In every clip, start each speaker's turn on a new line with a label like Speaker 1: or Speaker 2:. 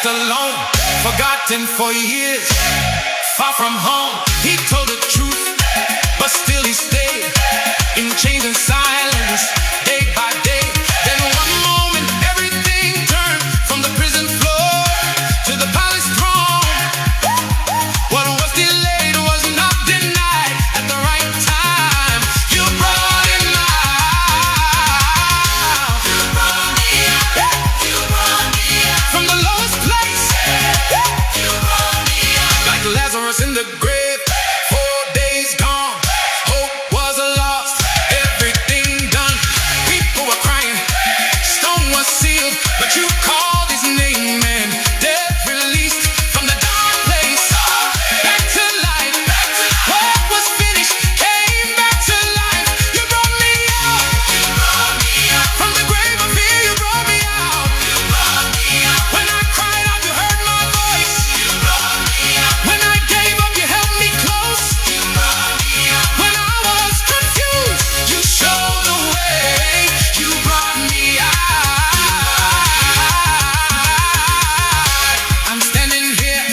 Speaker 1: left alone, forgotten for years, far from home. He told the truth, but still he stayed in chains and silence, day by day. Then one moment everything turned, from the prison floor to the palace throne. What was delayed was not denied at the right time. You brought him out. You brought me out. You brought me out. From the lowest place. You brought me out. Like Lazarus in the grave, 4 days gone. Hope was lost. Everything done. People were crying. Stone was sealed, but you called his name and death released from the dark place. Back to life. What was finished came back to life. You brought me out. You brought me out. From the grave of fear, you brought me out. You brought me out. When I cried out, you heard my voice. You brought me out. When I gave up, you held me close. You brought me out. When I was confused, you showed the way. You brought me out. I'm standing here.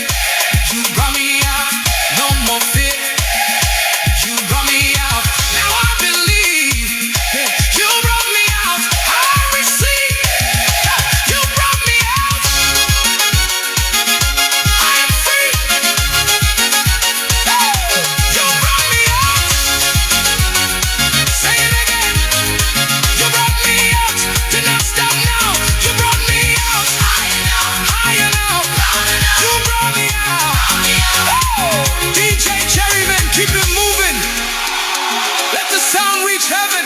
Speaker 1: You brought me out. No more fear. You brought me out. Now I believe. You brought me out. I receive. You brought me out. I am free. You brought me out. Say it again. You brought me out. Did not stop now. You brought me out. Higher now. You brought me out. DJ Jerryman, keep it moving. Let the sound reach heaven.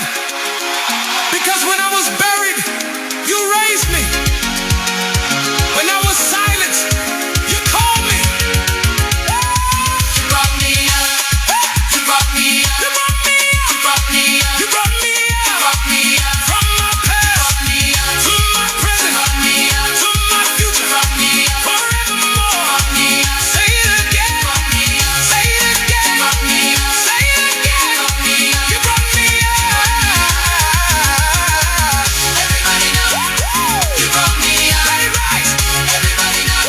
Speaker 1: Because when I was buried, you raised me. When I was silent, you called me. You brought me out. You brought me out. You brought me out. You brought me out. You brought me out. You brought me out. From my past to my present to my future. Forevermore. Say it again. Say it again. Say it again. You brought me out. Everybody know. You brought me out. Let it rise. Everybody know.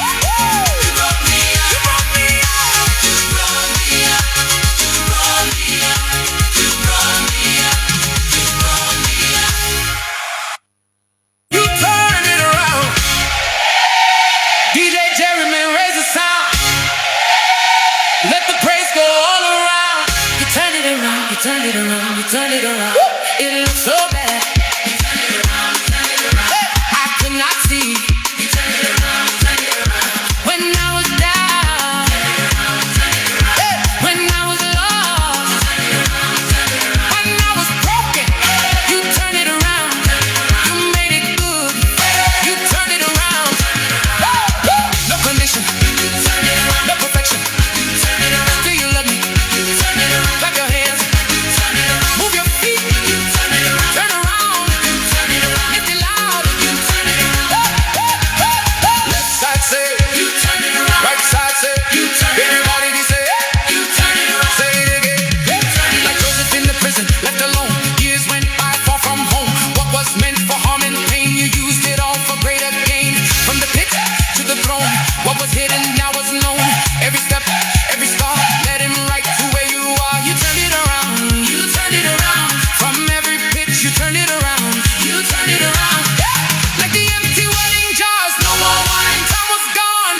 Speaker 1: You brought me out. You brought me out. You brought me out. You brought me out. You brought me out. You brought me out. You turned it around. DJ Jerryman, raise the sound. Let the praise go all around. You turned it around. You turned it around. You turned it around. It looked so bad. You turned it around. You turned it around. I could not see. You turned it around. You turned it around. When I was down. When I was lost. When I was broken. You turned it around. You made it good. You turned it around. No condition. No perfection. Do you love me? Clap your hands. Move your feet. Turn around. Lift it loud. Left side say. Right side say. Everybody be say. Say it again. Like Joseph in the prison, left alone. Years went by, far from home. What was meant for harm and pain, you used it all for greater gain. From the pit to the throne, what was hidden now was known. Every step, every star, led him right to where you are. You turned it around. You turned it around. From every pit, you turned it around. You turned it around. Like the empty wedding jars, no more wine, time was gone.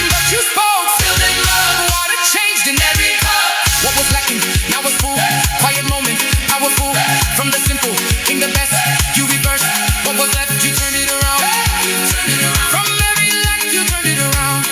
Speaker 1: But you spoke, filled in love, water changed in every cup. What was lacking, now was full. Quiet moment, powerful. From the simple, king the best. You reversed what was left, you turned it around. From every lack, you turned it around.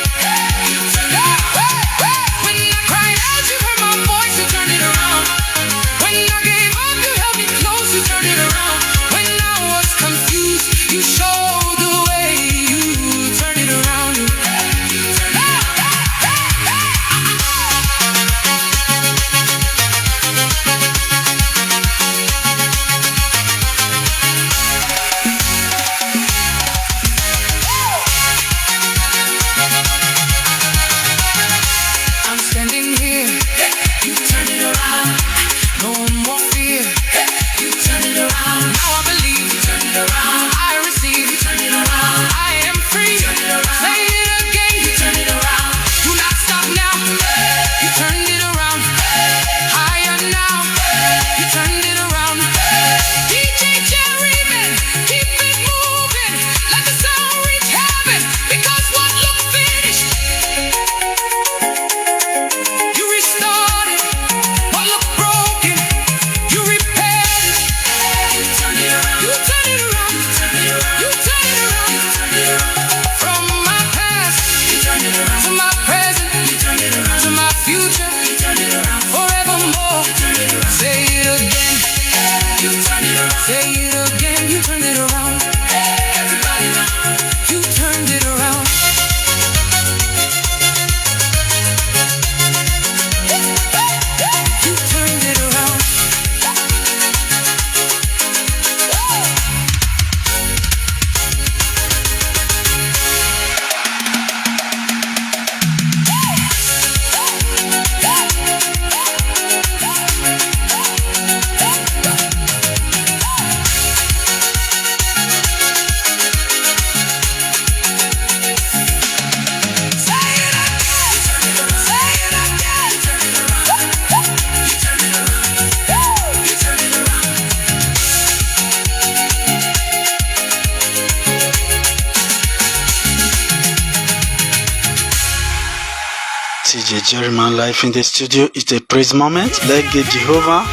Speaker 2: DJ Jerryman live in the studio. It's a praise moment. Let's give Jehovah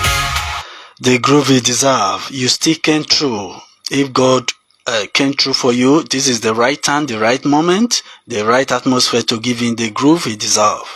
Speaker 2: the groove he deserves. You still came through. If God came through for you, this is the right time, the right moment, the right atmosphere to give him the groove he deserves.